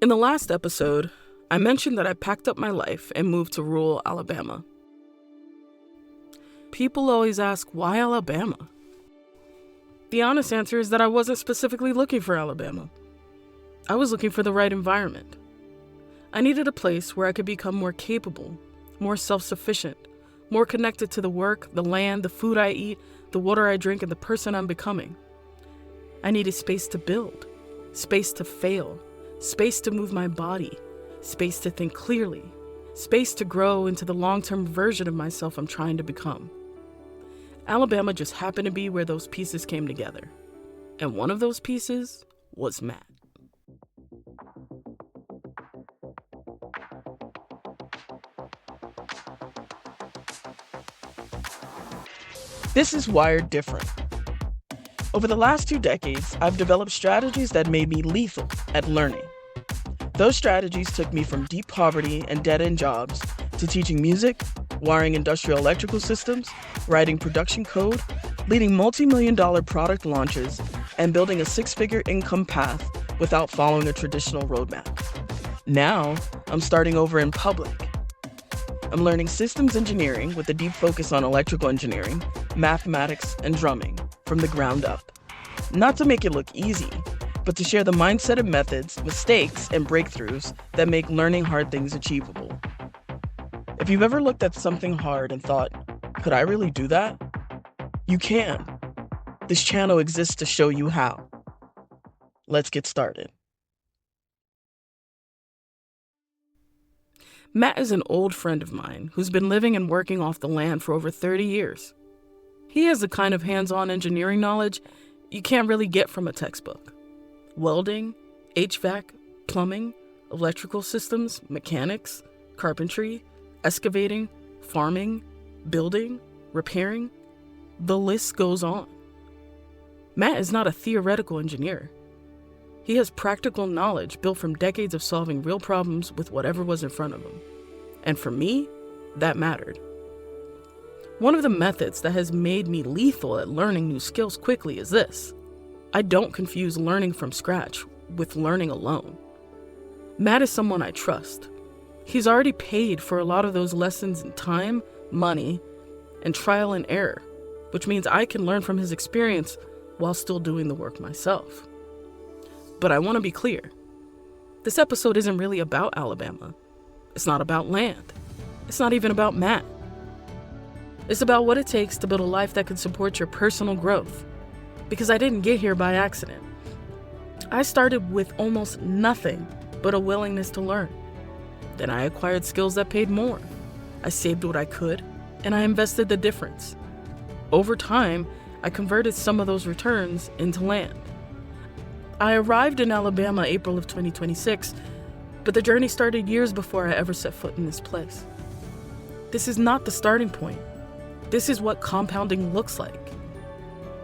In the last episode, I mentioned that I packed up my life and moved to rural Alabama. People always ask, why Alabama? The honest answer is that I wasn't specifically looking for Alabama. I was looking for the right environment. I needed a place where I could become more capable, more self-sufficient, more connected to the work, the land, the food I eat, the water I drink, and the person I'm becoming. I needed space to build, space to fail, space to move my body, space to think clearly, space to grow into the long-term version of myself I'm trying to become. Alabama just happened to be where those pieces came together. And one of those pieces was Matt. This is Wired Different. Over the last 2 decades, I've developed strategies that made me lethal at learning. Those strategies took me from deep poverty and dead-end jobs to teaching music, wiring industrial electrical systems, writing production code, leading multi-million-dollar product launches, and building a 6-figure income path without following a traditional roadmap. Now, I'm starting over in public. I'm learning systems engineering with a deep focus on electrical engineering, mathematics, and drumming from the ground up. Not to make it look easy, but to share the mindset and methods, mistakes, and breakthroughs that make learning hard things achievable. If you've ever looked at something hard and thought, could I really do that? You can. This channel exists to show you how. Let's get started. Matt is an old friend of mine who's been living and working off the land for over 30 years. He has the kind of hands-on engineering knowledge you can't really get from a textbook. Welding, HVAC, plumbing, electrical systems, mechanics, carpentry, excavating, farming, building, repairing. The list goes on. Matt is not a theoretical engineer. He has practical knowledge built from decades of solving real problems with whatever was in front of him. And for me, that mattered. One of the methods that has made me lethal at learning new skills quickly is this. I don't confuse learning from scratch with learning alone. Matt is someone I trust. He's already paid for a lot of those lessons in time, money, and trial and error, which means I can learn from his experience while still doing the work myself. But I want to be clear. This episode isn't really about Alabama. It's not about land. It's not even about Matt. It's about what it takes to build a life that can support your personal growth. Because I didn't get here by accident. I started with almost nothing but a willingness to learn. Then I acquired skills that paid more. I saved what I could, and I invested the difference. Over time, I converted some of those returns into land. I arrived in Alabama April of 2026, but the journey started years before I ever set foot in this place. This is not the starting point. This is what compounding looks like.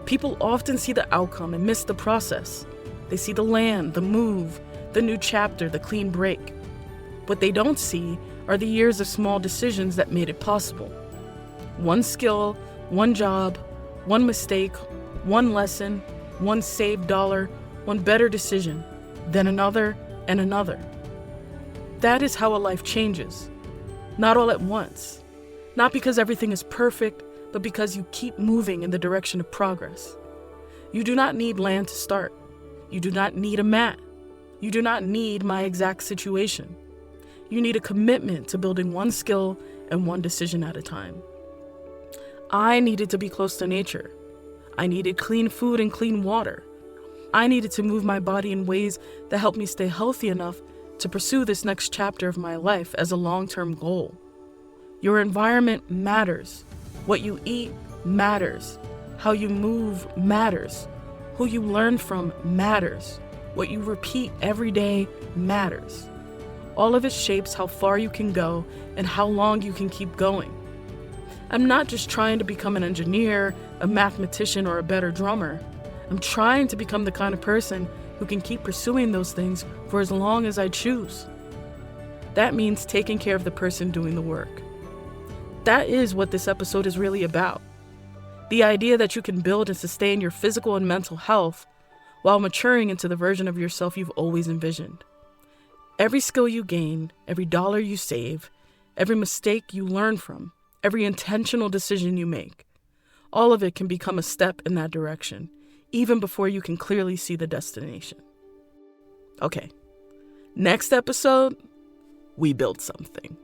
People often see the outcome and miss the process. They see the land, the move, the new chapter, the clean break. What they don't see are the years of small decisions that made it possible. One skill, one job, one mistake, one lesson, one saved dollar, one better decision, then another and another. That is how a life changes. Not all at once. Not because everything is perfect, but because you keep moving in the direction of progress. You do not need land to start. You do not need a Matt. You do not need my exact situation. You need a commitment to building one skill and one decision at a time. I needed to be close to nature. I needed clean food and clean water. I needed to move my body in ways that helped me stay healthy enough to pursue this next chapter of my life as a long-term goal. Your environment matters. What you eat matters. How you move matters. Who you learn from matters. What you repeat every day matters. All of it shapes how far you can go and how long you can keep going. I'm not just trying to become an engineer, a mathematician, or a better drummer. I'm trying to become the kind of person who can keep pursuing those things for as long as I choose. That means taking care of the person doing the work. That is what this episode is really about. The idea that you can build and sustain your physical and mental health while maturing into the version of yourself you've always envisioned. Every skill you gain, every dollar you save, every mistake you learn from, every intentional decision you make, all of it can become a step in that direction, even before you can clearly see the destination. Okay, next episode, we build something.